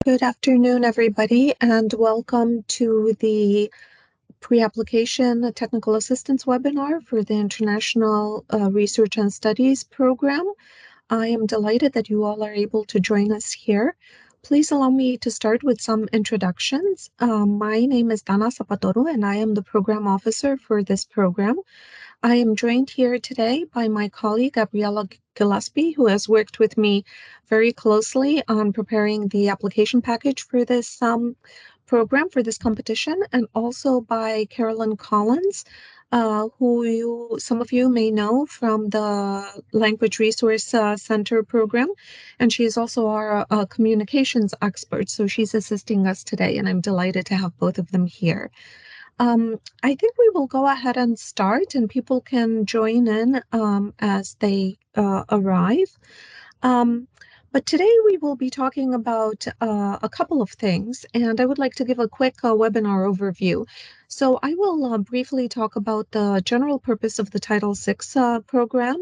Good afternoon, everybody, and welcome to the Pre-Application Technical Assistance webinar for the International Research and Studies program. I am delighted that you all are able to join us here. Please allow me to start with some introductions. My name is Dana Zapatoro, and I am the program officer for this program. I am joined here today by my colleague, Gabriela Gillespie, who has worked with me very closely on preparing the application package for this program, for this competition, and also by Carolyn Collins, who some of you may know from the Language Resource Center program, and she is also our communications expert, so she's assisting us today, and I'm delighted to have both of them here. I think we will go ahead and start, and people can join in as they arrive. But today we will be talking about a couple of things, and I would like to give a quick webinar overview. So I will briefly talk about the general purpose of the Title VI program,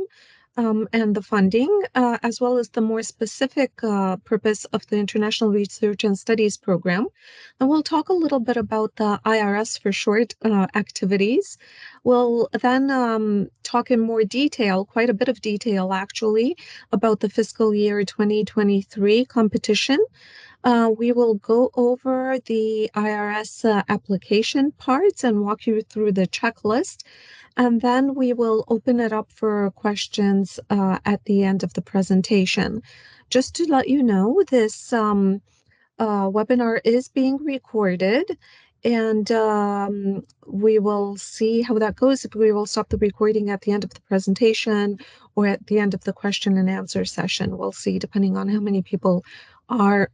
and the funding, as well as the more specific purpose of the International Research and Studies program. And we'll talk a little bit about the IRS for short activities. We'll then talk in more detail, quite a bit of detail actually, about the fiscal year 2023 competition. We will go over the IRS application parts and walk you through the checklist. And then we will open it up for questions at the end of the presentation. Just to let you know, this webinar is being recorded, and we will see how that goes. If we will stop the recording at the end of the presentation or at the end of the question and answer session. We'll see, depending on how many people are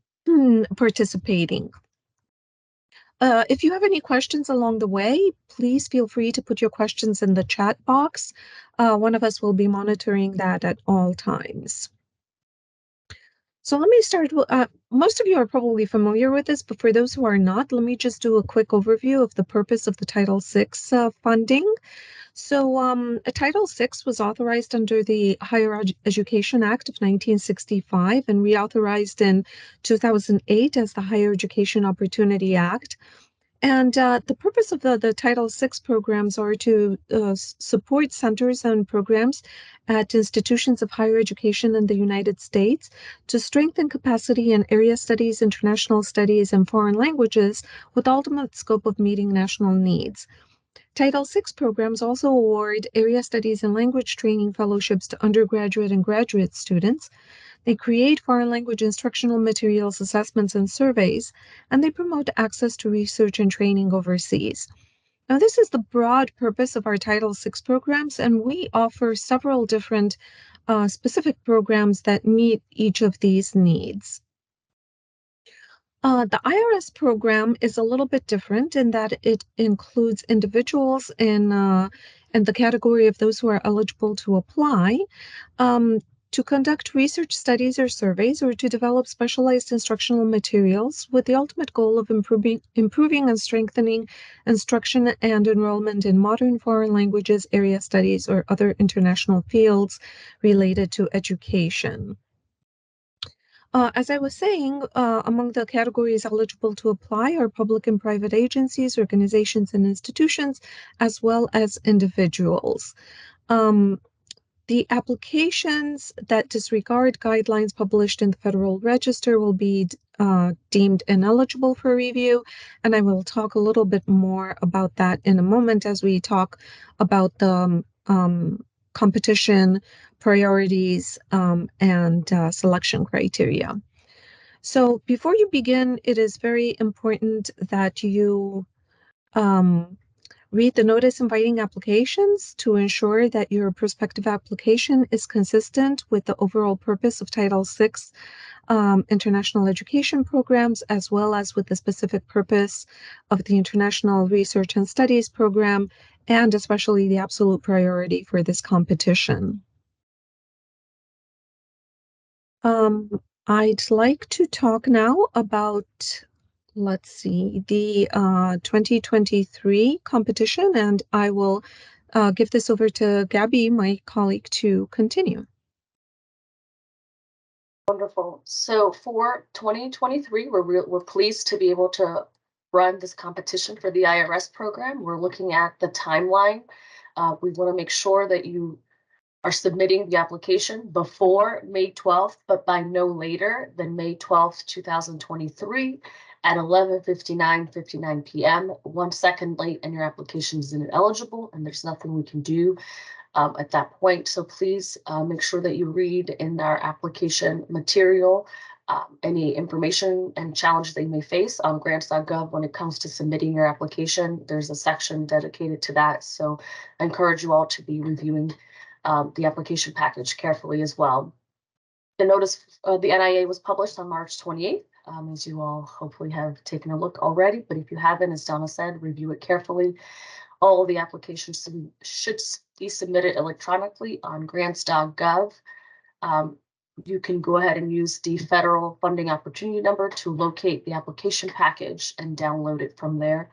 participating. If you have any questions along the way, please feel free to put your questions in the chat box. One of us will be monitoring that at all times. So let me start with, most of you are probably familiar with this, but for those who are not, let me just do a quick overview of the purpose of the Title VI funding. So Title VI was authorized under the Higher Education Act of 1965 and reauthorized in 2008 as the Higher Education Opportunity Act. And the purpose of the Title VI programs are to support centers and programs at institutions of higher education in the United States to strengthen capacity in area studies, international studies, and foreign languages with the ultimate scope of meeting national needs. Title VI programs also award area studies and language training fellowships to undergraduate and graduate students. They create foreign language instructional materials, assessments, and surveys, and they promote access to research and training overseas. Now, this is the broad purpose of our Title VI programs, and we offer several different specific programs that meet each of these needs. The IRS program is a little bit different in that it includes individuals in the category of those who are eligible to apply to conduct research studies or surveys or to develop specialized instructional materials with the ultimate goal of improving and strengthening instruction and enrollment in modern foreign languages, area studies, or other international fields related to education. As I was saying, among the categories eligible to apply are public and private agencies, organizations, and institutions, as well as individuals. The applications that disregard guidelines published in the Federal Register will be deemed ineligible for review, and I will talk a little bit more about that in a moment as we talk about the competition priorities and selection criteria. So before you begin, it is very important that you read the notice inviting applications to ensure that your prospective application is consistent with the overall purpose of Title VI international education programs, as well as with the specific purpose of the International Research and Studies program, and especially the absolute priority for this competition. I'd like to talk now about, let's see, the 2023 competition, and I will give this over to Gabby, my colleague, to continue. Wonderful. So for 2023, we're pleased to be able to run this competition for the IRS program. We're looking at the timeline. We want to make sure that you are submitting the application before May 12th, but by no later than May 12th, 2023 at 11:59 p.m. 1 second late and your application is ineligible, and there's nothing we can do at that point. So please make sure that you read in our application material any information and challenges they may face on grants.gov when it comes to submitting your application. There's a section dedicated to that. So I encourage you all to be reviewing the application package carefully as well. The notice, the NIA was published on March 28th, as you all hopefully have taken a look already, but if you haven't, as Donna said, review it carefully. All of the applications should be submitted electronically on grants.gov. You can go ahead and use the federal funding opportunity number to locate the application package and download it from there.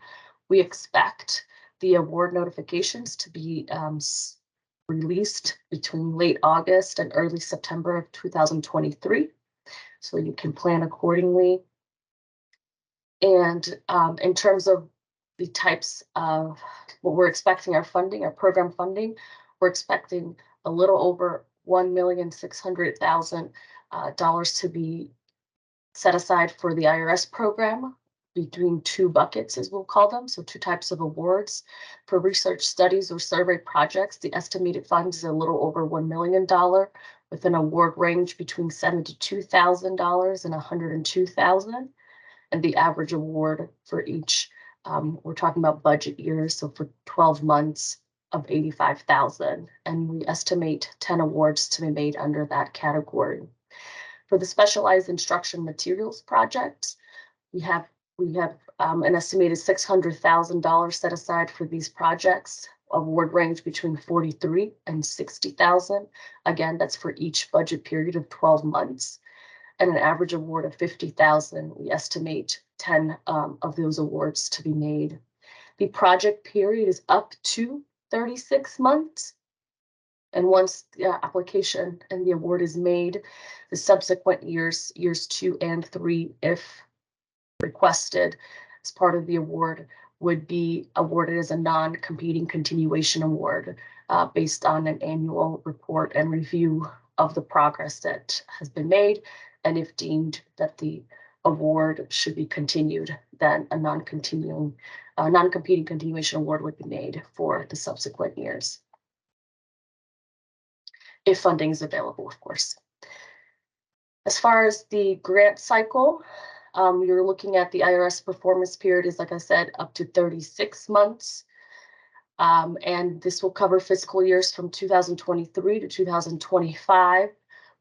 We expect the award notifications to be released between late August and early September of 2023. So you can plan accordingly. And in terms of the types of what we're expecting our funding, our program funding, we're expecting a little over $1,600,000 to be set aside for the IRS program between two buckets, as we'll call them. So two types of awards. For research studies or survey projects, the estimated funds is a little over $1 million with an award range between $72,000 and $102,000. And the average award for each, we're talking about budget years, so for 12 months of $85,000, and we estimate 10 awards to be made under that category. For the specialized instruction materials projects, we have an estimated $600,000 set aside for these projects. Award range between $43,000 and $60,000. Again, that's for each budget period of 12 months. And an average award of $50,000. We estimate 10 of those awards to be made. The project period is up to 36 months. And once the application and the award is made, the subsequent years 2 and 3, if requested as part of the award, would be awarded as a non-competing continuation award based on an annual report and review of the progress that has been made. And if deemed that the award should be continued, then a non-competing continuation award would be made for the subsequent years, if funding is available, of course. As far as the grant cycle, you're looking at the IRS performance period is, like I said, up to 36 months. And this will cover fiscal years from 2023 to 2025.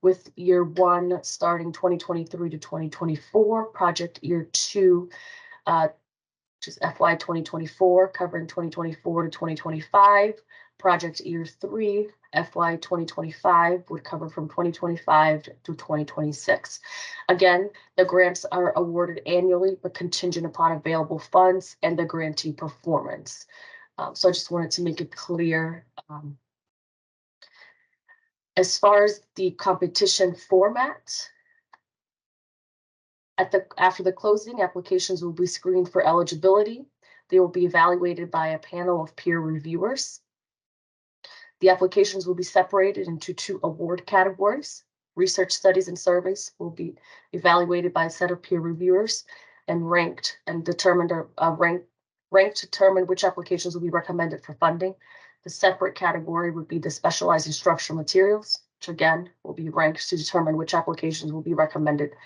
With year 1 starting 2023 to 2024, project year 2, which is FY 2024, covering 2024 to 2025. Project year 3, FY 2025, would cover from 2025 to 2026. Again, the grants are awarded annually, but contingent upon available funds and the grantee performance. So I just wanted to make it clear. As far as the competition format, after the closing, applications will be screened for eligibility. They will be evaluated by a panel of peer reviewers. The applications will be separated into 2 award categories. Research studies and surveys will be evaluated by a set of peer reviewers and ranked and determined ranked to determine which applications will be recommended for funding. The separate category would be the specialized instructional materials, which again will be ranked to determine which applications will be recommended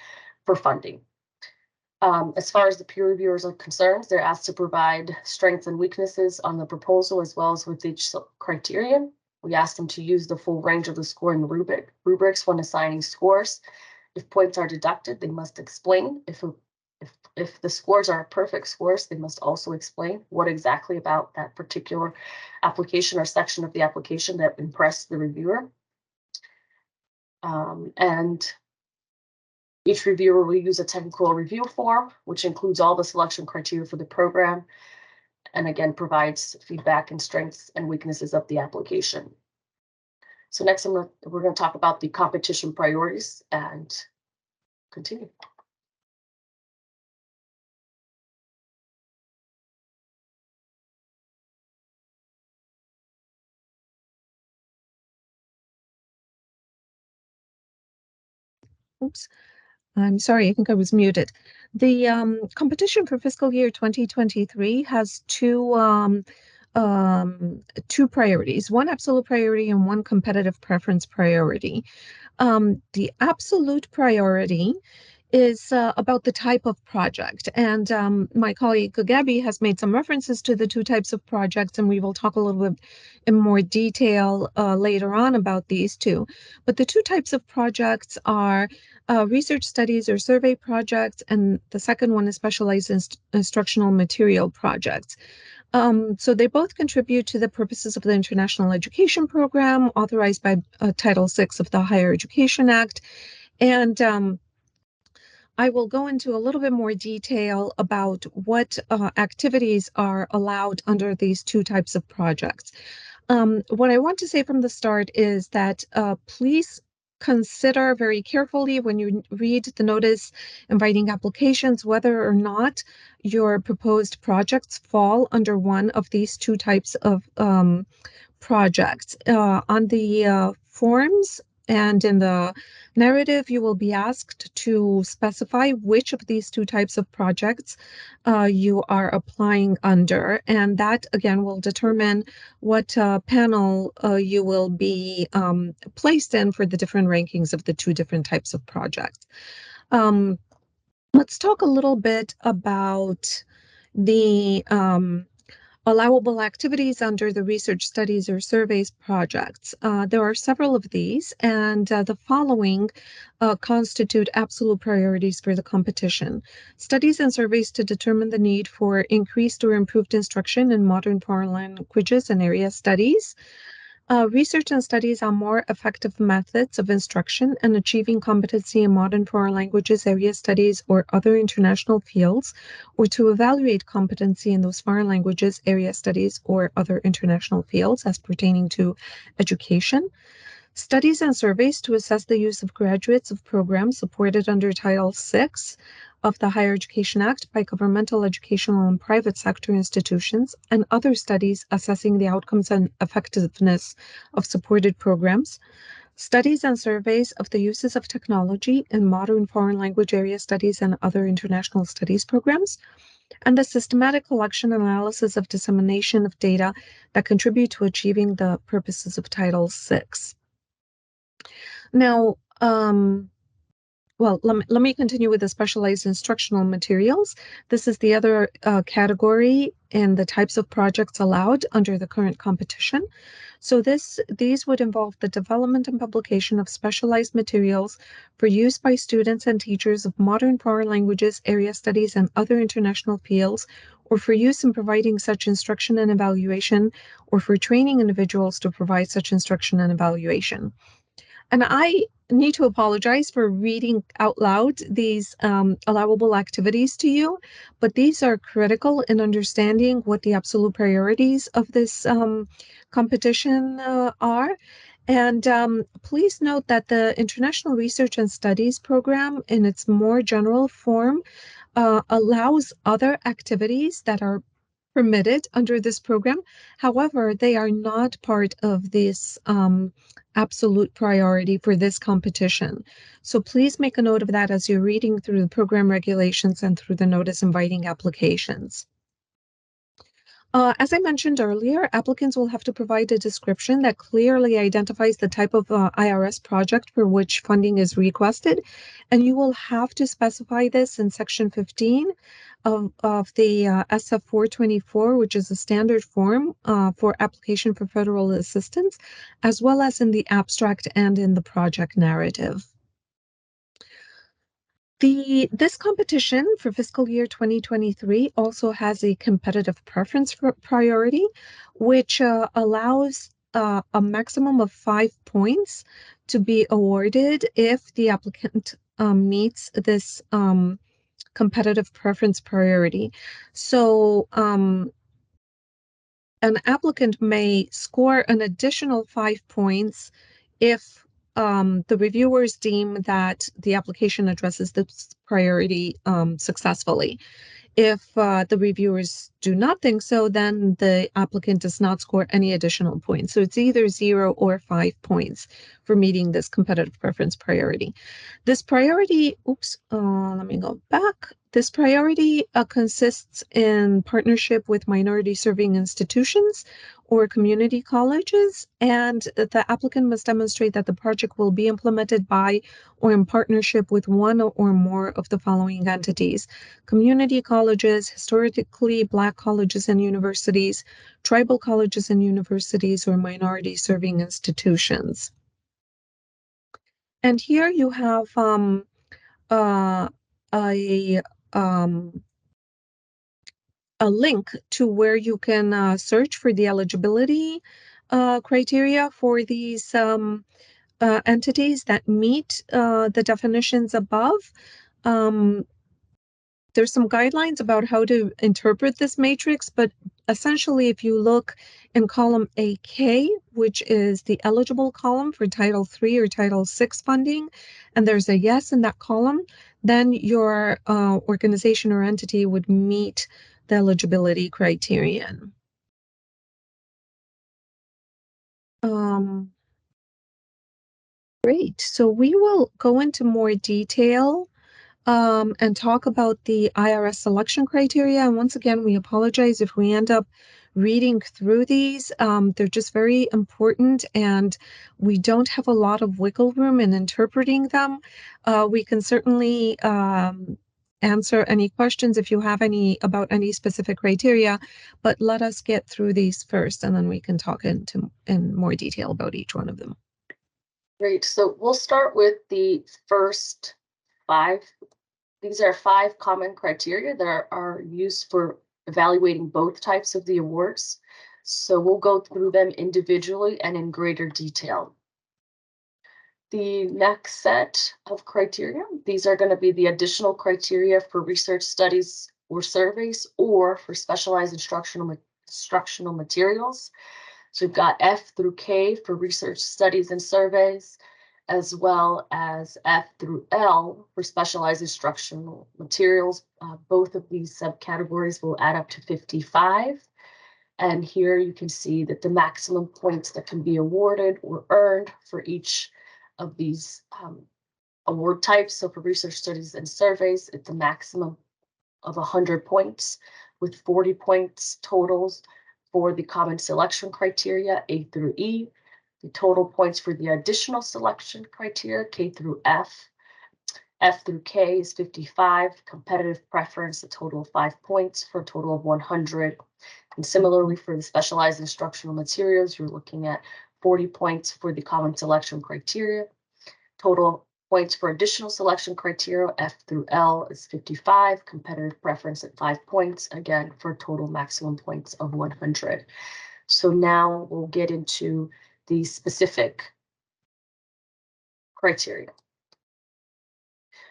for funding. As far as the peer reviewers are concerned, they're asked to provide strengths and weaknesses on the proposal as well as with each criterion. We asked them to use the full range of the scoring rubrics when assigning scores. If points are deducted, they must explain. If the scores are perfect scores, they must also explain what exactly about that particular application or section of the application that impressed the reviewer. And each reviewer will use a technical review form, which includes all the selection criteria for the program, and again, provides feedback and strengths and weaknesses of the application. So next, we're going to talk about the competition priorities and continue. Oops, I'm sorry, I think I was muted. The competition for fiscal year 2023 has two priorities, one absolute priority and one competitive preference priority. The absolute priority is about the type of project. And my colleague Gabby has made some references to the two types of projects, and we will talk a little bit in more detail later on about these two. But the two types of projects are research studies or survey projects, and the second one is specialized instructional material projects. So they both contribute to the purposes of the International Education Program authorized by Title VI of the Higher Education Act. And I will go into a little bit more detail about what activities are allowed under these two types of projects. What I want to say from the start is that please consider very carefully when you read the notice inviting applications whether or not your proposed projects fall under one of these two types of projects. On the forms and in the narrative, you will be asked to specify which of these two types of projects you are applying under, and that again will determine what panel you will be placed in for the different rankings of the two different types of projects. Um, let's talk a little bit about the allowable activities under the research studies or surveys projects. There are several of these, and the following constitute absolute priorities for the competition. Studies and surveys to determine the need for increased or improved instruction in modern foreign languages and area studies. Research and studies on more effective methods of instruction and achieving competency in modern foreign languages, area studies, or other international fields, or to evaluate competency in those foreign languages, area studies, or other international fields as pertaining to education. Studies and surveys to assess the use of graduates of programs supported under Title VI of the Higher Education Act by governmental, educational, and private sector institutions, and other studies assessing the outcomes and effectiveness of supported programs. Studies and surveys of the uses of technology in modern foreign language area studies and other international studies programs, and the systematic collection and analysis of dissemination of data that contribute to achieving the purposes of Title VI. Now, well, let me continue with the specialized instructional materials. This is the other category in the types of projects allowed under the current competition. So these would involve the development and publication of specialized materials for use by students and teachers of modern foreign languages, area studies, and other international fields, or for use in providing such instruction and evaluation, or for training individuals to provide such instruction and evaluation. And I need to apologize for reading out loud these allowable activities to you, but these are critical in understanding what the absolute priorities of this competition are. And please note that the International Research and Studies Program, in its more general form, allows other activities that are permitted under this program. However, they are not part of this absolute priority for this competition. So please make a note of that as you're reading through the program regulations and through the notice inviting applications. As I mentioned earlier, applicants will have to provide a description that clearly identifies the type of IRS project for which funding is requested, and you will have to specify this in Section 15 of the SF 424, which is a standard form for application for federal assistance, as well as in the abstract and in the project narrative. This competition for fiscal year 2023 also has a competitive preference priority, which allows a maximum of 5 points to be awarded if the applicant meets this competitive preference priority. So an applicant may score an additional 5 points if the reviewers deem that the application addresses this priority successfully. If the reviewers do not think so, then the applicant does not score any additional points. So it's either 0 or 5 points for meeting this competitive preference priority. This priority, let me go back. This priority consists in partnership with minority serving institutions or community colleges, and the applicant must demonstrate that the project will be implemented by or in partnership with one or more of the following entities: community colleges, historically Black colleges and universities, tribal colleges and universities, or minority serving institutions. And here you have uh, a um, a link to where you can search for the eligibility criteria for these entities that meet the definitions above. Um, there's some guidelines about how to interpret this matrix, but essentially, if you look in column AK, which is the eligible column for Title III or Title VI funding, and there's a yes in that column, then your organization or entity would meet the eligibility criterion. Great. So we will go into more detail and talk about the IRS selection criteria. And once again, we apologize if we end up reading through these. They're just very important, and we don't have a lot of wiggle room in interpreting them. We can certainly answer any questions if you have any about any specific criteria, but let us get through these first, and then we can talk in more detail about each one of them. Great. So we'll start with the first 5. These are 5 common criteria that are used for evaluating both types of the awards. So we'll go through them individually and in greater detail. The next set of criteria, these are going to be the additional criteria for research studies or surveys or for specialized instructional materials. So we've got F through K for research studies and surveys, as well as F through L for specialized instructional materials. Both of these subcategories will add up to 55. And here you can see that the maximum points that can be awarded or earned for each of these award types. So for research studies and surveys, it's a maximum of 100 points with 40 points totals for the common selection criteria, A through E. The total points for the additional selection criteria, K through F. F through K is 55. Competitive preference, a total of 5 points for a total of 100. And similarly, for the specialized instructional materials, you're looking at 40 points for the common selection criteria. Total points for additional selection criteria, F through L, is 55. Competitive preference at 5 points, again, for total maximum points of 100. So now we'll get into the specific criteria.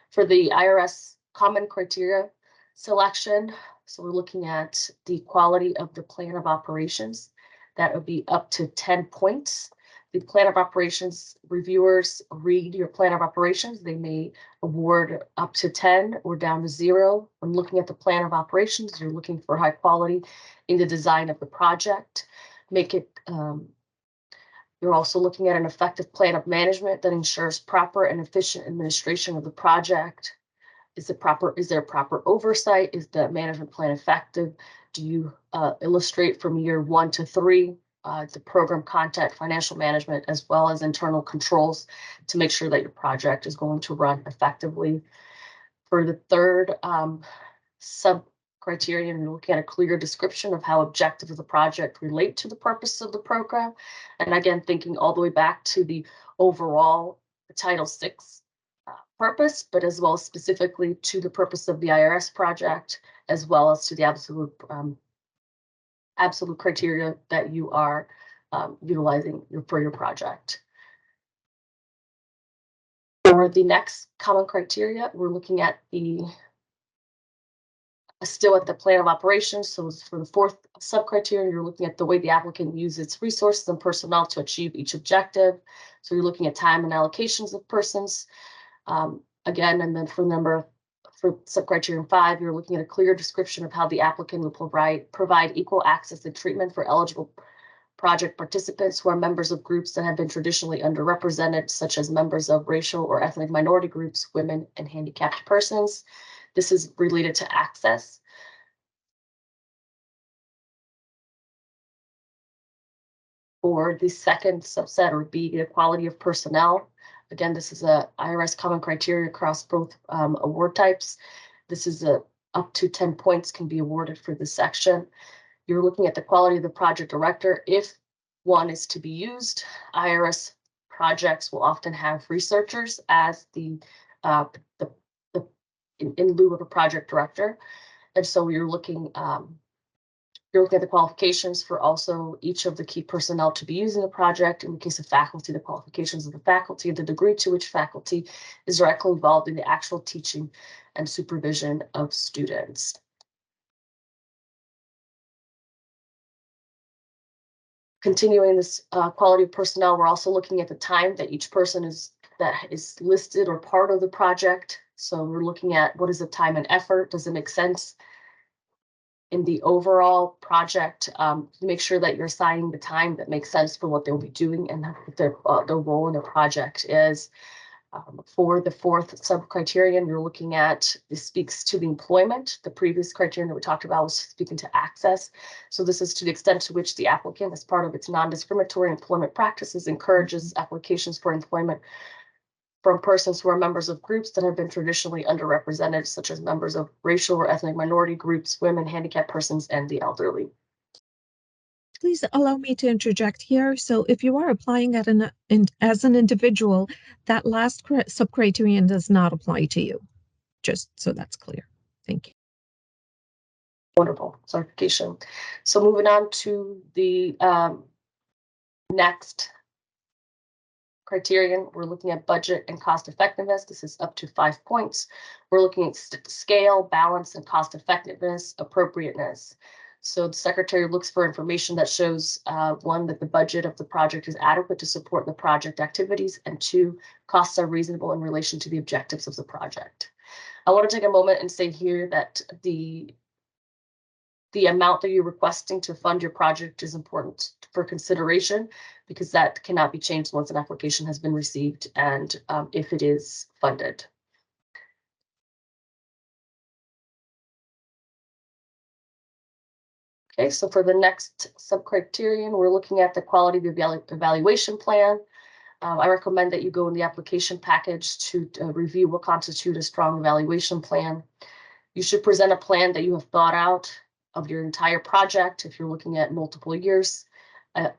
For the IRS common criteria selection, so we're looking at the quality of the plan of operations. That would be up to 10 points. The plan of operations reviewers read your plan of operations. They may award up to 10 or down to 0. When looking at the plan of operations, you're looking for high quality in the design of the project. Make it, you're also looking at an effective plan of management that ensures proper and efficient administration of the project. Is there proper oversight? Is the management plan effective? Do you illustrate from year 1 to 3 the program content, financial management, as well as internal controls to make sure that your project is going to run effectively? For the third sub criterion, you're looking at a clear description of how objectives of the project relate to the purpose of the program. And again, thinking all the way back to the overall Title VI purpose, but as well as specifically to the purpose of the IRS project, as well as to the absolute criteria that you are utilizing for your project. For the next common criteria, we're looking at the Still at the plan of operations, so for the fourth sub-criterion, you're looking at the way the applicant uses its resources and personnel to achieve each objective. So you're looking at time and allocations of persons. Again, and then for sub-criterion 5, you're looking at a clear description of how the applicant will provide equal access to treatment for eligible project participants who are members of groups that have been traditionally underrepresented, such as members of racial or ethnic minority groups, women, and handicapped persons. This is related to access. For the second subset, or B, the equality of personnel. Again, this is a IRS common criteria across both award types. This is up to 10 points can be awarded for this section. You're looking at the quality of the project director. If one is to be used, IRS projects will often have researchers as in lieu of a project director. And so you're looking at the qualifications for also each of the key personnel to be using the project. In the case of faculty, the qualifications of the faculty, the degree to which faculty is directly involved in the actual teaching and supervision of students. Continuing this quality of personnel, we're also looking at the time that each person is listed or part of the project. So we're looking at what is the time and effort. Does it make sense in the overall project? Make sure that you're assigning the time that makes sense for what they'll be doing and their role in the project is. For the fourth sub-criterion, you're looking at, this speaks to the employment. The previous criterion that we talked about was speaking to access. So this is to the extent to which the applicant, as part of its non-discriminatory employment practices, encourages applications for employment from persons who are members of groups that have been traditionally underrepresented, such as members of racial or ethnic minority groups, women, handicapped persons, and the elderly. Please allow me to interject here. So if you are applying as an individual, that last sub-criterion does not apply to you, just so that's clear. Thank you. Wonderful clarification. So moving on to the next criterion, we're looking at budget and cost effectiveness. This is up to 5 points. We're looking at scale, balance, and cost effectiveness, appropriateness. So the secretary looks for information that shows, one, that the budget of the project is adequate to support the project activities, and two, costs are reasonable in relation to the objectives of the project. I want to take a moment and say here that the amount that you're requesting to fund your project is important for consideration, because that cannot be changed once an application has been received and if it is funded. Okay, so for the next sub-criterion, we're looking at the quality of the evaluation plan. I recommend that you go in the application package to review what constitutes a strong evaluation plan. You should present a plan that you have thought out of your entire project. If you're looking at multiple years,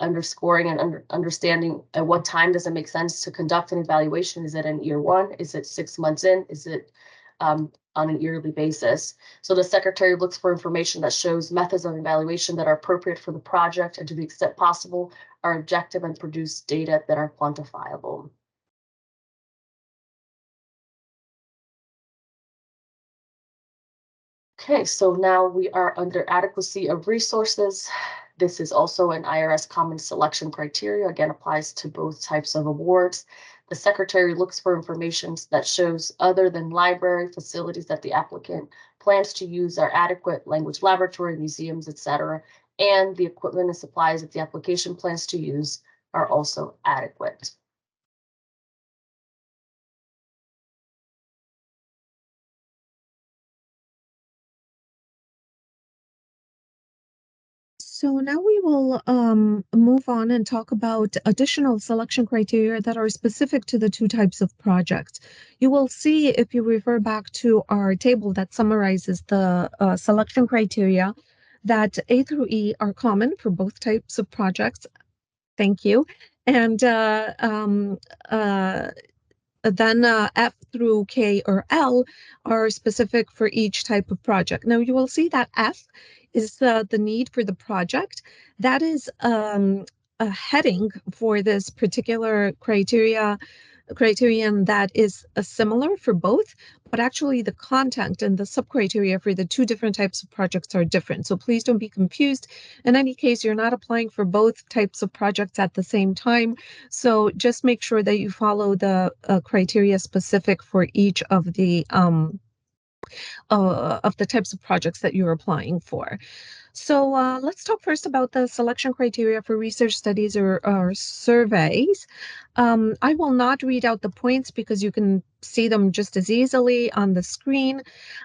underscoring and understanding at what time does it make sense to conduct an evaluation? Is it in year one? Is it 6 months in? Is it on an yearly basis? So the secretary looks for information that shows methods of evaluation that are appropriate for the project, and to the extent possible are objective and produce data that are quantifiable. Okay, so now we are under adequacy of resources. This is also an IRS common selection criteria, again applies to both types of awards. The secretary looks for information that shows other than library facilities that the applicant plans to use are adequate, language laboratory, museums, etc., and the equipment and supplies that the application plans to use are also adequate. So now we will move on and talk about additional selection criteria that are specific to the two types of projects. You will see, if you refer back to our table that summarizes the selection criteria, that A through E are common for both types of projects. Thank you. And then F through K or L are specific for each type of project. Now you will see that F is the need for the project. That is a heading for this particular criterion that is similar for both, but actually the content and the sub-criteria for the two different types of projects are different. So please don't be confused. In any case, you're not applying for both types of projects at the same time. So just make sure that you follow the criteria specific for each of the types of projects that you're applying for. So let's talk first about the selection criteria for research studies or surveys. I will not read out the points because you can see them just as easily on the screen.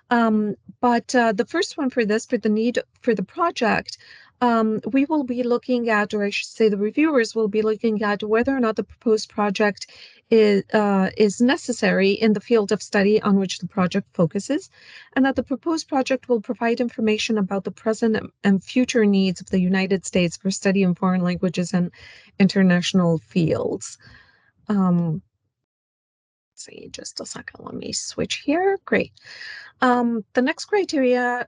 But the first one for this, for the need for the project, we will be looking at, or I should say the reviewers will be looking at whether or not the proposed project is necessary in the field of study on which the project focuses, and that the proposed project will provide information about the present and future needs of the United States for study in foreign languages and international fields. Let's see, just a second. Let me switch here. Great. The next criterion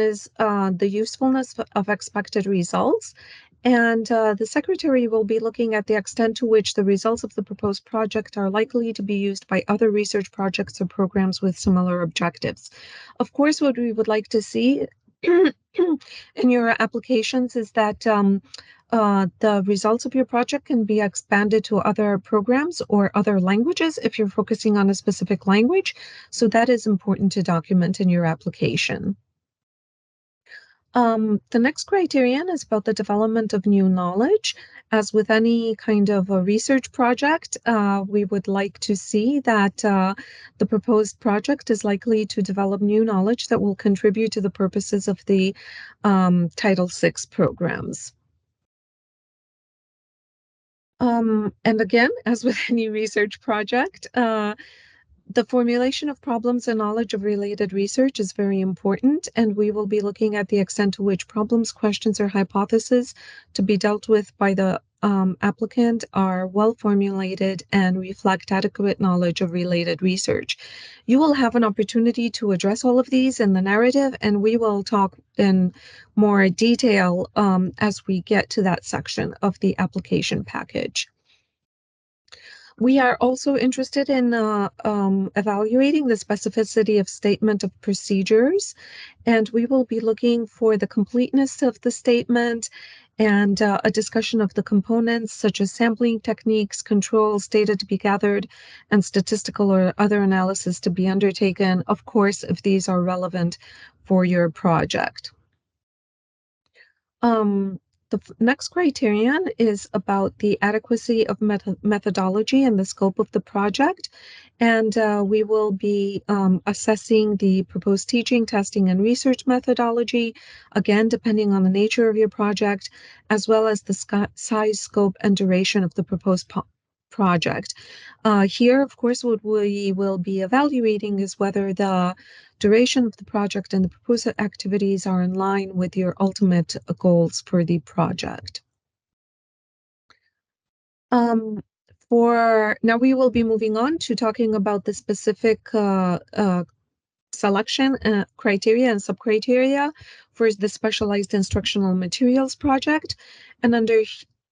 is the usefulness of expected results. And the secretary will be looking at the extent to which the results of the proposed project are likely to be used by other research projects or programs with similar objectives. Of course, what we would like to see in your applications is that the results of your project can be expanded to other programs or other languages if you're focusing on a specific language. So that is important to document in your application. The next criterion is about the development of new knowledge. As with any kind of a research project, we would like to see that the proposed project is likely to develop new knowledge that will contribute to the purposes of the Title VI programs. And again, as with any research project, the formulation of problems and knowledge of related research is very important, and we will be looking at the extent to which problems, questions, or hypotheses to be dealt with by the applicant are well formulated and reflect adequate knowledge of related research. You will have an opportunity to address all of these in the narrative, and we will talk in more detail as we get to that section of the application package. We are also interested in evaluating the specificity of statement of procedures, and we will be looking for the completeness of the statement and a discussion of the components such as sampling techniques, controls, data to be gathered, and statistical or other analysis to be undertaken, of course, if these are relevant for your project. The next criterion is about the adequacy of methodology and the scope of the project. And we will be assessing the proposed teaching, testing, and research methodology, again, depending on the nature of your project, as well as the size, scope, and duration of the proposed project. Here, of course, what we will be evaluating is whether the duration of the project and the proposed activities are in line with your ultimate goals for the project. Now we will be moving on to talking about the specific selection criteria and subcriteria for the specialized instructional materials project. And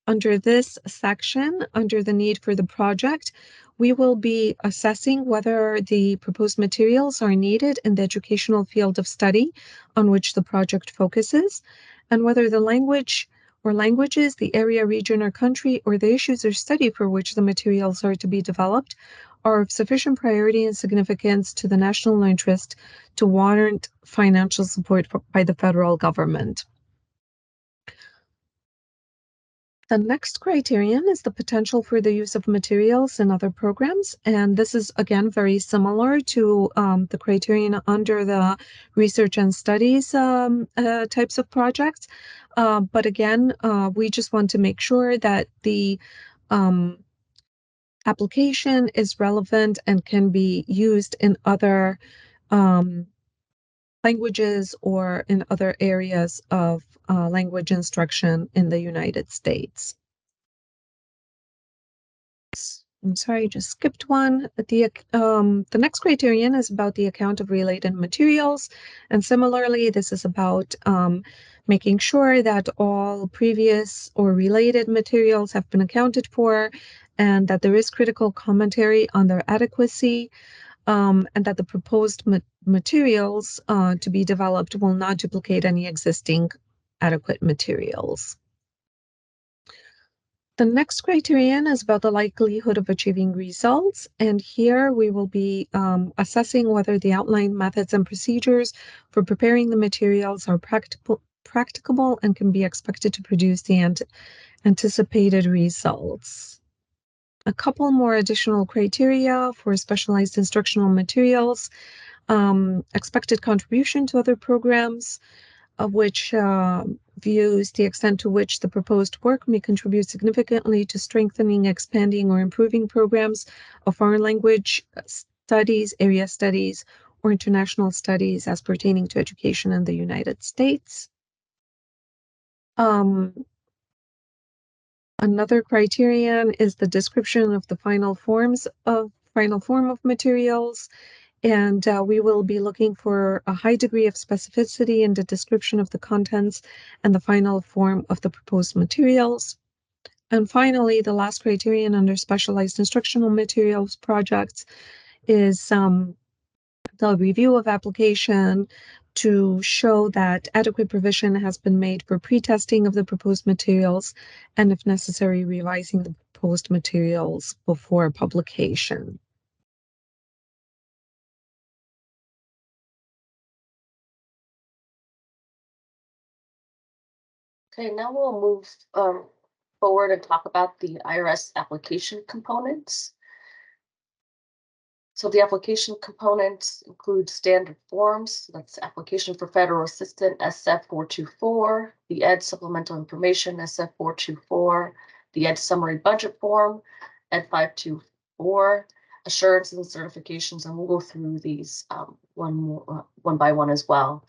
under this section, under the need for the project, we will be assessing whether the proposed materials are needed in the educational field of study on which the project focuses, and whether the language or languages, the area, region, or country, or the issues or study for which the materials are to be developed are of sufficient priority and significance to the national interest to warrant financial support by the federal government. The next criterion is the potential for the use of materials in other programs, and this is again very similar to the criterion under the research and studies types of projects. But again, we just want to make sure that the application is relevant and can be used in other languages or in other areas of language instruction in the United States. I'm sorry, I just skipped one. The next criterion is about the account of related materials. And similarly, this is about making sure that all previous or related materials have been accounted for and that there is critical commentary on their adequacy. and that the proposed materials to be developed will not duplicate any existing adequate materials. The next criterion is about the likelihood of achieving results, and here we will be assessing whether the outlined methods and procedures for preparing the materials are practicable and can be expected to produce the anticipated results. A couple more additional criteria for specialized instructional materials: expected contribution to other programs, of which views the extent to which the proposed work may contribute significantly to strengthening, expanding, or improving programs of foreign language studies, area studies, or international studies as pertaining to education in the United States. Another criterion is the description of the final form of materials. And we will be looking for a high degree of specificity in the description of the contents and the final form of the proposed materials. And finally, the last criterion under specialized instructional materials projects is the review of application to show that adequate provision has been made for pre-testing of the proposed materials, and if necessary, revising the proposed materials before publication. Okay, now we'll move forward and talk about the IRS application components. So the application components include standard forms. That's application for federal assistance, SF-424, the Ed supplemental information, SF-424, the Ed summary budget form, Ed-524, assurances and certifications, and we'll go through these one by one as well.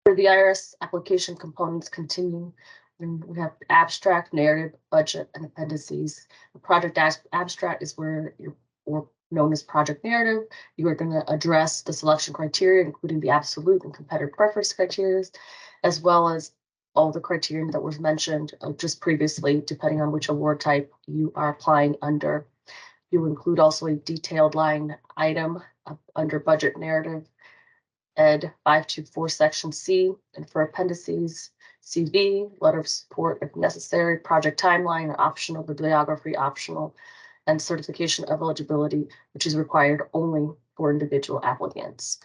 For the IRS application components continue, we have abstract, narrative, budget, and appendices. The project abstract is where or known as project narrative. You are going to address the selection criteria, including the absolute and competitive preference criteria, as well as all the criteria that was mentioned just previously, depending on which award type you are applying under. You include also a detailed line item under budget narrative, Ed 524 Section C, and for appendices, CV, letter of support if necessary, project timeline, optional, bibliography optional, and certification of eligibility, which is required only for individual applicants.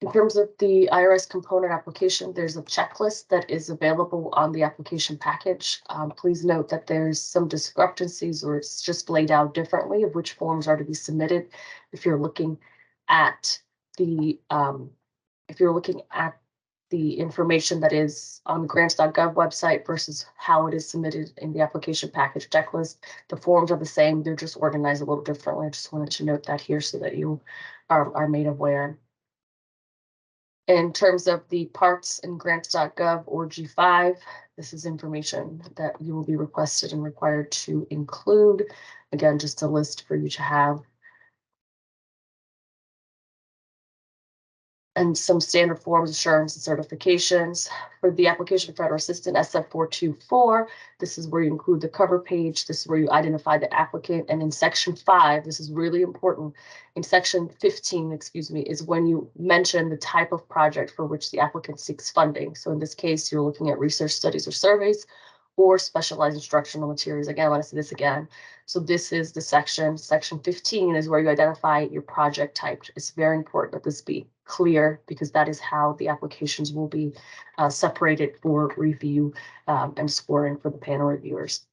In terms of the IRS component application, there's a checklist that is available on the application package. Please note that there's some discrepancies, or it's just laid out differently of which forms are to be submitted. If you're looking at the information that is on the grants.gov website versus how it is submitted in the application package checklist, the forms are the same, they're just organized a little differently. I just wanted to note that here so that you are made aware. In terms of the parts in grants.gov or G5, this is information that you will be requested and required to include. Again, just a list for you to have. And some standard forms, assurance, and certifications. For the application for federal assistance, SF-424, this is where you include the cover page. This is where you identify the applicant. And in section 5, this is really important. In section 15, excuse me, is when you mention the type of project for which the applicant seeks funding. So in this case, you're looking at research studies or surveys or specialized instructional materials. Again, I want to say this again. So this is the section 15 is where you identify your project type. It's very important that this be clear because that is how the applications will be separated for review and scoring for the panel reviewers.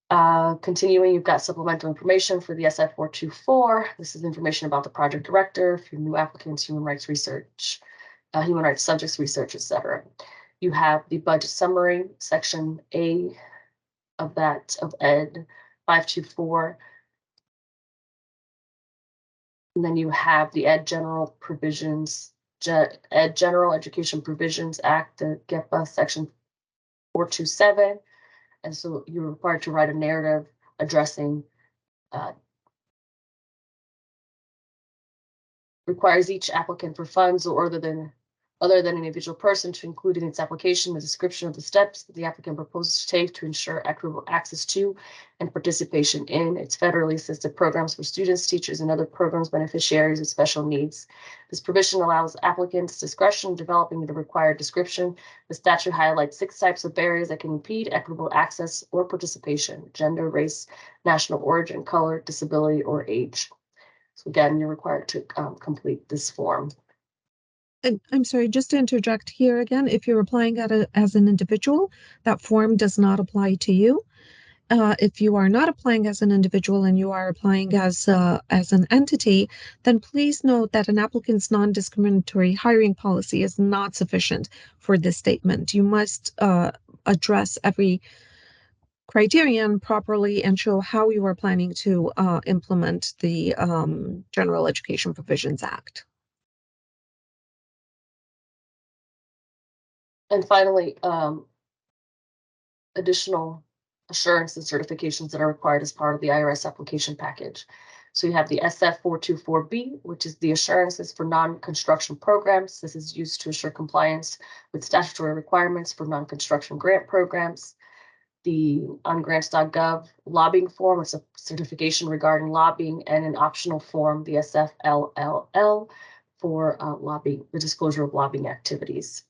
Continuing, you've got supplemental information for the SF-424. This is information about the project director, for new applicants, human rights research, human rights subjects research, etc. You have the budget summary, section A of that of Ed 524. And then you have the Ed General Provisions, Ed General Education Provisions Act, the GEPA section 427. And so you're required to write a narrative addressing, requires each applicant for funds or other than other than an individual person to include in its application the description of the steps that the applicant proposes to take to ensure equitable access to and participation in its federally assisted programs for students, teachers, and other programs beneficiaries with special needs. This provision allows applicants discretion in developing the required description. The statute highlights 6 types of barriers that can impede equitable access or participation: gender, race, national origin, color, disability, or age. So again, you're required to complete this form. And I'm sorry, just to interject here again, if you're applying as an individual, that form does not apply to you. If you are not applying as an individual and you are applying as an entity, then please note that an applicant's non-discriminatory hiring policy is not sufficient for this statement. You must address every criterion properly and show how you are planning to implement the General Education Provisions Act. And finally, additional assurance and certifications that are required as part of the IRS application package. So you have the SF424B, which is the assurances for non-construction programs. This is used to assure compliance with statutory requirements for non-construction grant programs. The ongrants.gov lobbying form is a certification regarding lobbying, and an optional form, the SFLLL, for lobbying, the disclosure of lobbying activities.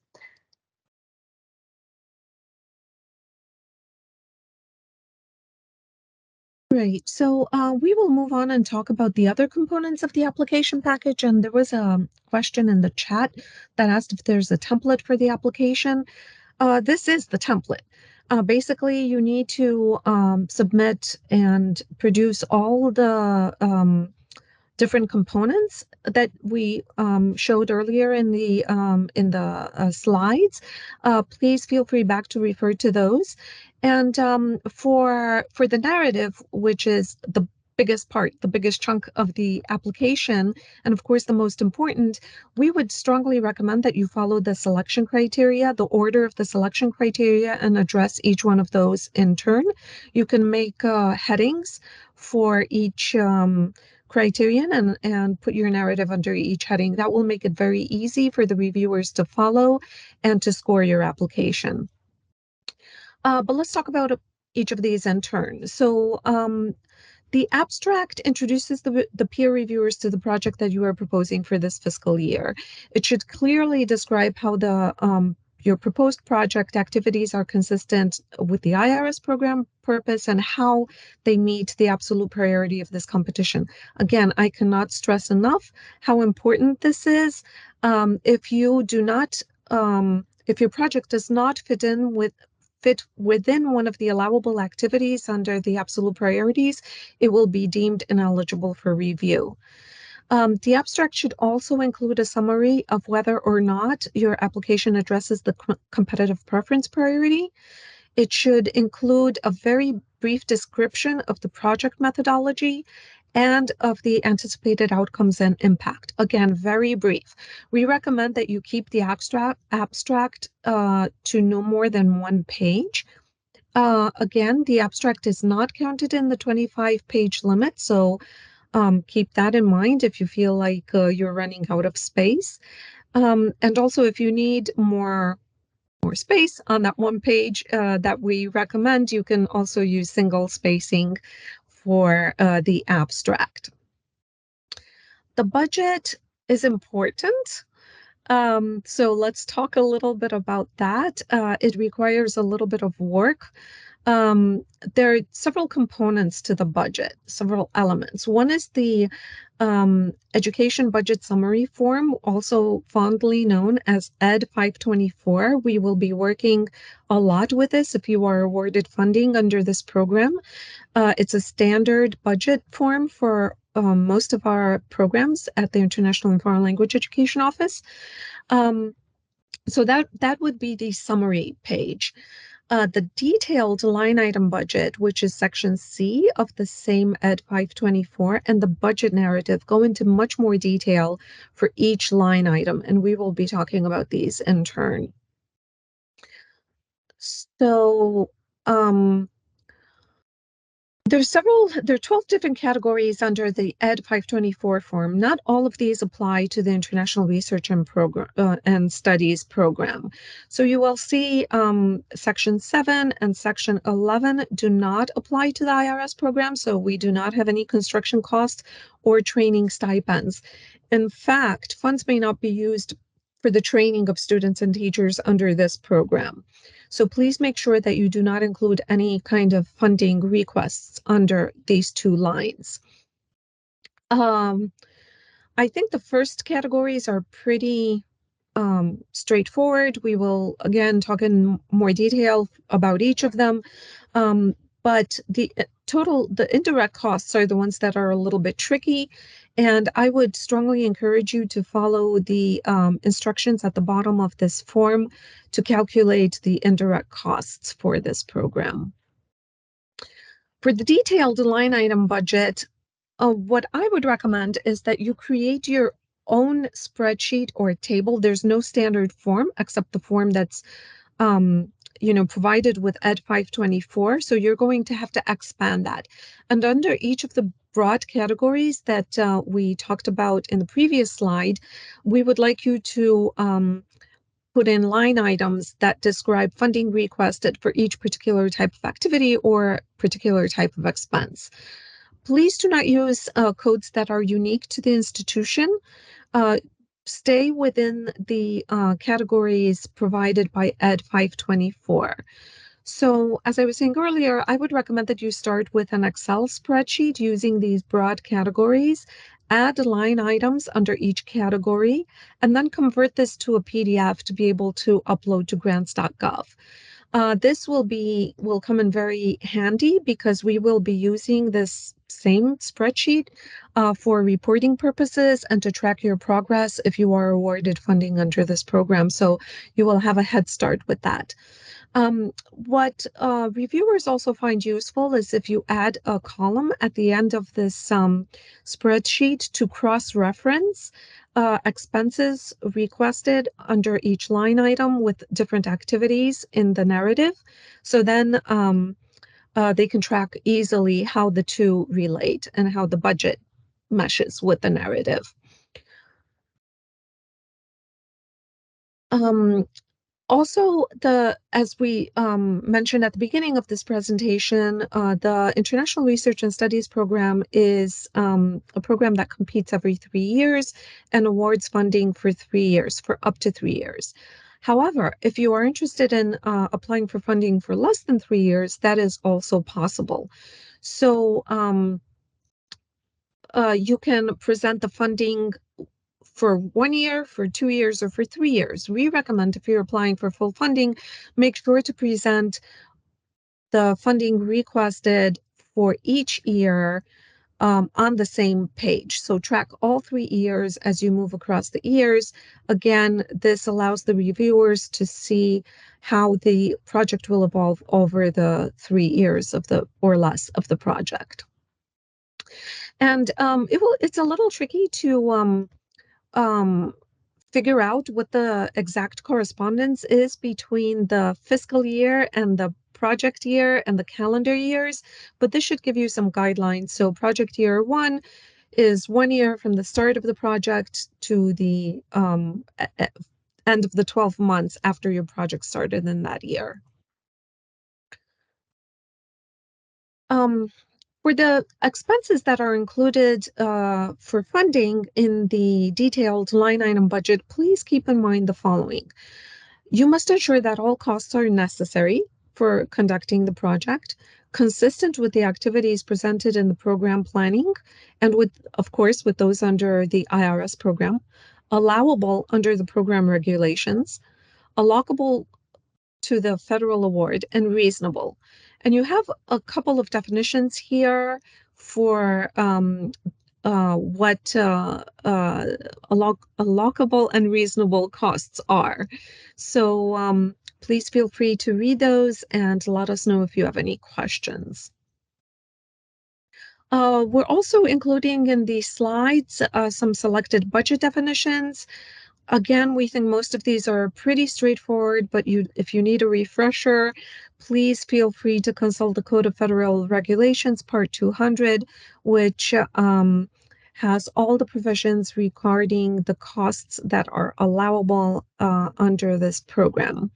Great. So we will move on and talk about the other components of the application package. And there was a question in the chat that asked if there's a template for the application. This is the template. Basically, you need to submit and produce all the different components that we showed earlier in the slides. Please feel free back to refer to those. And for the narrative, which is the biggest part, the biggest chunk of the application, and of course the most important, we would strongly recommend that you follow the selection criteria, the order of the selection criteria, and address each one of those in turn. You can make headings for each criterion and put your narrative under each heading. That will make it very easy for the reviewers to follow and to score your application. But let's talk about each of these in turn. So the abstract introduces the peer reviewers to the project that you are proposing for this fiscal year. It should clearly describe how your proposed project activities are consistent with the IRS program purpose and how they meet the absolute priority of this competition. Again, I cannot stress enough how important this is. If you do not, if your project does not fit within one of the allowable activities under the absolute priorities, it will be deemed ineligible for review. The abstract should also include a summary of whether or not your application addresses the competitive preference priority. It should include a very brief description of the project methodology and of the anticipated outcomes and impact. Again, very brief. We recommend that you keep the abstract to no more than 1 page. Again, the abstract is not counted in the 25-page limit, so keep that in mind if you feel like you're running out of space. And also, if you need more space on that 1 page that we recommend, you can also use single spacing for the abstract. The budget is important. So let's talk a little bit about that. It requires a little bit of work. There are several components to the budget, several elements. One is the Education Budget Summary Form, also fondly known as ED 524. We will be working a lot with this if you are awarded funding under this program. It's a standard budget form for most of our programs at the International and Foreign Language Education Office. So that would be the summary page. The detailed line item budget, which is section C of the same ED 524, and the budget narrative go into much more detail for each line item, and we will be talking about these in turn. So there are 12 different categories under the Ed 524 form. Not all of these apply to the International Research and Studies program. So you will see Section 7 and Section 11 do not apply to the IRS program, so we do not have any construction costs or training stipends. In fact, funds may not be used for the training of students and teachers under this program. So please make sure that you do not include any kind of funding requests under these two lines. I think the first categories are pretty straightforward. We will again talk in more detail about each of them. But the indirect costs are the ones that are a little bit tricky. And I would strongly encourage you to follow the instructions at the bottom of this form to calculate the indirect costs for this program. For the detailed line item budget, what I would recommend is that you create your own spreadsheet or table. There's no standard form except the form that's provided with Ed 524. So you're going to have to expand that. And under each of the broad categories that we talked about in the previous slide, we would like you to put in line items that describe funding requested for each particular type of activity or particular type of expense. Please do not use codes that are unique to the institution. Stay within the categories provided by Ed 524. So as I was saying earlier, I would recommend that you start with an Excel spreadsheet using these broad categories, add line items under each category, and then convert this to a PDF to be able to upload to grants.gov. This will come in very handy because we will be using this same spreadsheet for reporting purposes and to track your progress if you are awarded funding under this program. So you will have a head start with that. What reviewers also find useful is if you add a column at the end of this spreadsheet to cross-reference expenses requested under each line item with different activities in the narrative. So then they can track easily how the two relate and how the budget meshes with the narrative. Also, as we mentioned at the beginning of this presentation, the International Research and Studies Program is a program that competes every 3 years and awards funding for 3 years, for up to 3 years. However, if you are interested in applying for funding for less than 3 years, that is also possible. So you can present the funding for 1 year, for 2 years, or for 3 years. We recommend if you're applying for full funding, make sure to present the funding requested for each year on the same page. So track all 3 years as you move across the years. Again, this allows the reviewers to see how the project will evolve over the 3 years or less of the project. And it's a little tricky to figure out what the exact correspondence is between the fiscal year and the project year and the calendar years, but this should give you some guidelines. So project year 1 is 1 year from the start of the project to the end of the 12 months after your project started in that year. For the expenses that are included for funding in the detailed line item budget, please keep in mind the following. You must ensure that all costs are necessary for conducting the project, consistent with the activities presented in the program planning, and of course, with those under the IRS program, allowable under the program regulations, allocable to the federal award, and reasonable. And you have a couple of definitions here for what allocable and reasonable costs are. So please feel free to read those and let us know if you have any questions. We're also including in these slides some selected budget definitions. Again, we think most of these are pretty straightforward, but if you need a refresher, please feel free to consult the Code of Federal Regulations, Part 200, which has all the provisions regarding the costs that are allowable under this program.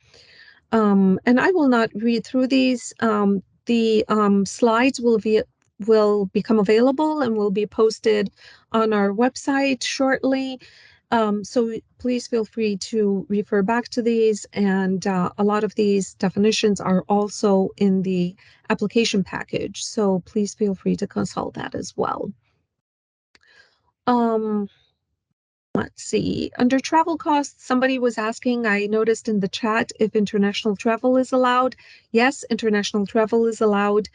And I will not read through these. The slides will become available and will be posted on our website shortly. So please feel free to refer back to these. And a lot of these definitions are also in the application package. So please feel free to consult that as well. Um, Let's see. Under travel costs, somebody was asking, I noticed in the chat, if international travel is allowed. Yes, international travel is allowed.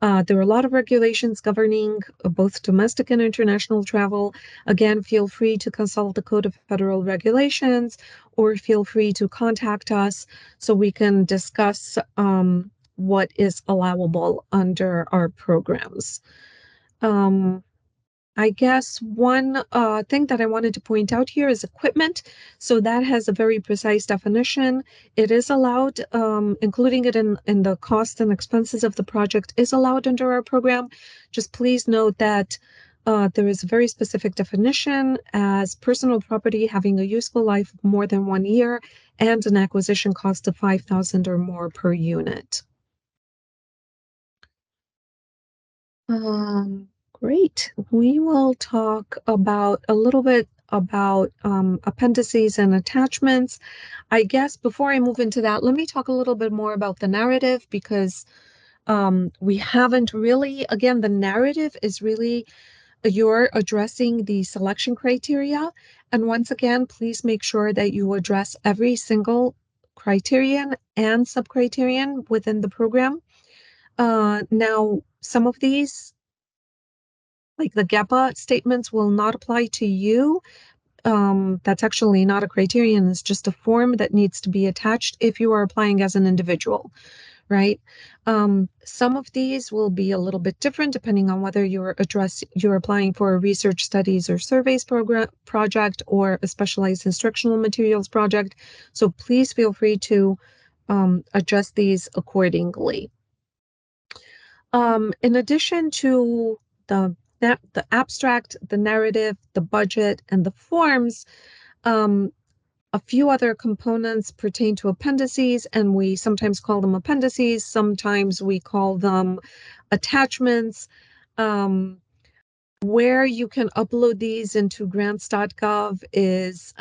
There are a lot of regulations governing both domestic and international travel. Again, feel free to consult the Code of Federal Regulations or feel free to contact us so we can discuss what is allowable under our programs. I guess one thing that I wanted to point out here is equipment. So that has a very precise definition. It is allowed, including it in the cost and expenses of the project is allowed under our program. Just please note that there is a very specific definition as personal property having a useful life of more than 1 year and an acquisition cost of $5,000 or more per unit. Great. We will talk about a little bit about appendices and attachments. I guess before I move into that, let me talk a little bit more about the narrative because we haven't really, again, the narrative is really you're addressing the selection criteria. And once again, please make sure that you address every single criterion and subcriterion within the program. Now, some of these like the GAPA statements will not apply to you. That's actually not a criterion, it's just a form that needs to be attached if you are applying as an individual, right? Some of these will be a little bit different depending on whether you're applying for a research studies or surveys project or a specialized instructional materials project. So please feel free to adjust these accordingly. In addition to the abstract, the narrative, the budget, and the forms, a few other components pertain to appendices, and we sometimes call them appendices, sometimes we call them attachments. Where you can upload these into grants.gov is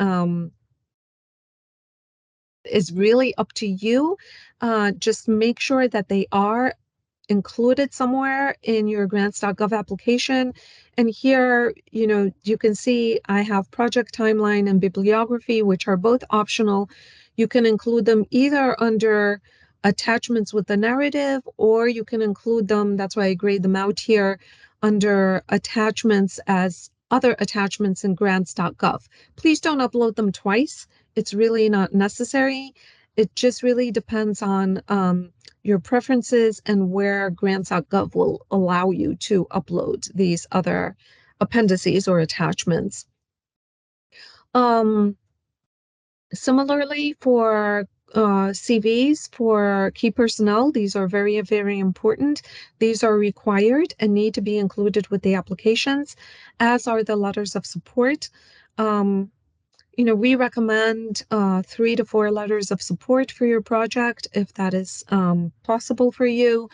really up to you. Just make sure that they are included somewhere in your grants.gov application. And here, you can see I have project timeline and bibliography, which are both optional. You can include them either under attachments with the narrative, or you can include them, that's why I grade them out here, under attachments as other attachments in grants.gov. Please don't upload them twice. It's really not necessary. It just really depends on your preferences and where grants.gov will allow you to upload these other appendices or attachments. Similarly, for CVs for key personnel, these are very, very important. These are required and need to be included with the applications, as are the letters of support. We recommend 3 to 4 letters of support for your project if that is possible for you.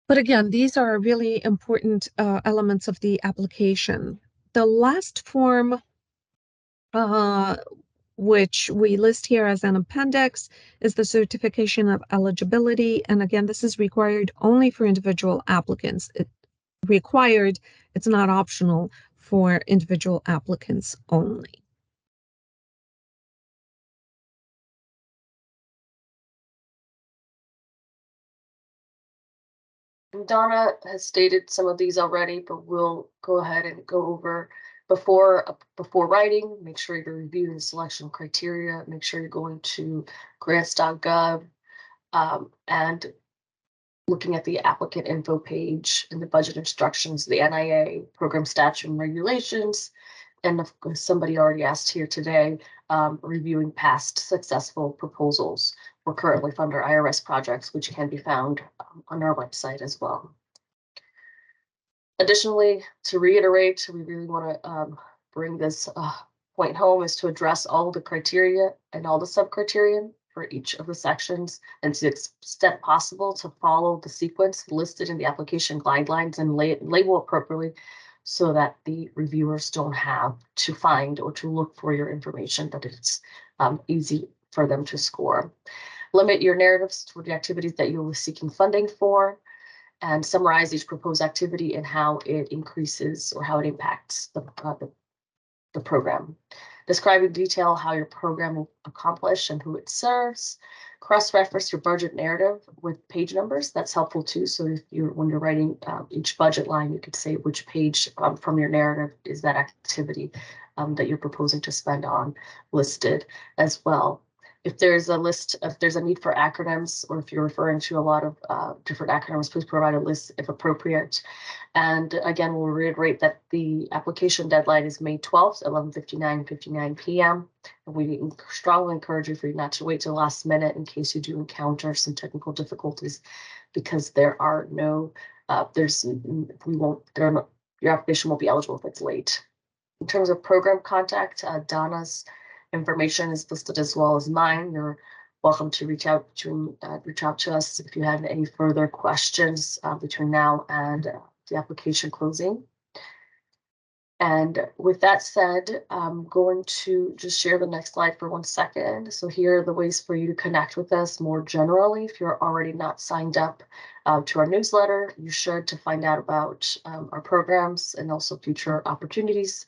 But again, these are really important elements of the application. The last form, which we list here as an appendix, is the certification of eligibility. And again, this is required only for individual applicants. It's not optional for individual applicants only. Donna has stated some of these already, but we'll go ahead and go over before writing. Make sure you're reviewing the selection criteria. Make sure you're going to grants.gov and looking at the applicant info page and the budget instructions, the NIA program statute and regulations, and of course, somebody already asked here today, reviewing past successful proposals for currently funded IRS projects, which can be found on our website as well. Additionally, to reiterate, we really want to bring this point home, is to address all the criteria and all the sub-criterion for each of the sections, and to the extent possible to follow the sequence listed in the application guidelines and label appropriately, so that the reviewers don't have to find or to look for your information, that it's easy for them to score. Limit your narratives to the activities that you're seeking funding for, and summarize each proposed activity and how it increases or how it impacts the program. Describe in detail how your program will accomplish and who it serves. Cross-reference your budget narrative with page numbers. That's helpful too. So if when you're writing each budget line, you could say which page from your narrative is that activity that you're proposing to spend on listed as well. If there's a need for acronyms, or if you're referring to a lot of different acronyms, please provide a list if appropriate. And again, we'll reiterate that the application deadline is May 12th, 11:59 p.m. And we strongly encourage you not to wait till the last minute in case you do encounter some technical difficulties, because there are no, your application won't be eligible if it's late. In terms of program contact, Donna's information is listed as well as mine. You're welcome to reach out to us if you have any further questions between now and the application closing. And with that said, I'm going to just share the next slide for 1 second. So here are the ways for you to connect with us more generally. If you're already not signed up to our newsletter, you should, to find out about our programs and also future opportunities,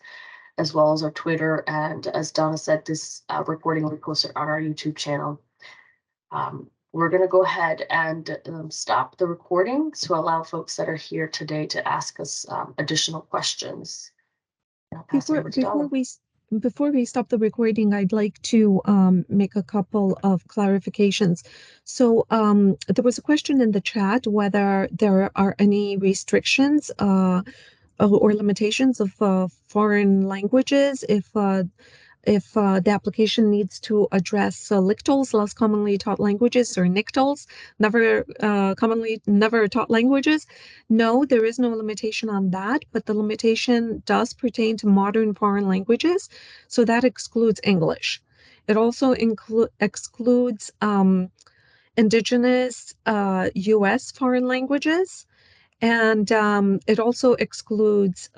as well as our Twitter. And as Donna said, this recording will be posted on our YouTube channel. We're going to go ahead and stop the recording to allow folks that are here today to ask us additional questions. Before we stop the recording, I'd like to make a couple of clarifications. So there was a question in the chat whether there are any restrictions or limitations of foreign languages if the application needs to address LICTLs, less commonly taught languages, or NICTLs, never taught languages. No, there is no limitation on that, but the limitation does pertain to modern foreign languages, so that excludes English. It also excludes indigenous U.S. foreign languages, and it also excludes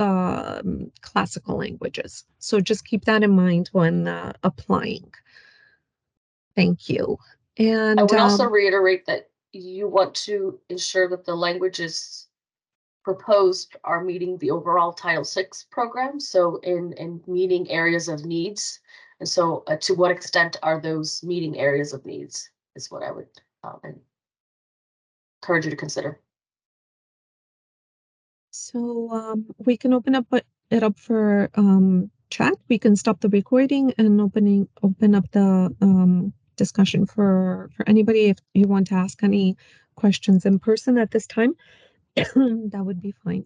classical languages. So just keep that in mind when applying. Thank you. And I would also reiterate that you want to ensure that the languages proposed are meeting the overall Title VI program, so in meeting areas of needs. And so to what extent are those meeting areas of needs is what I would encourage you to consider. So we can open it up for chat. We can stop the recording and open up the discussion for anybody. If you want to ask any questions in person at this time, that would be fine.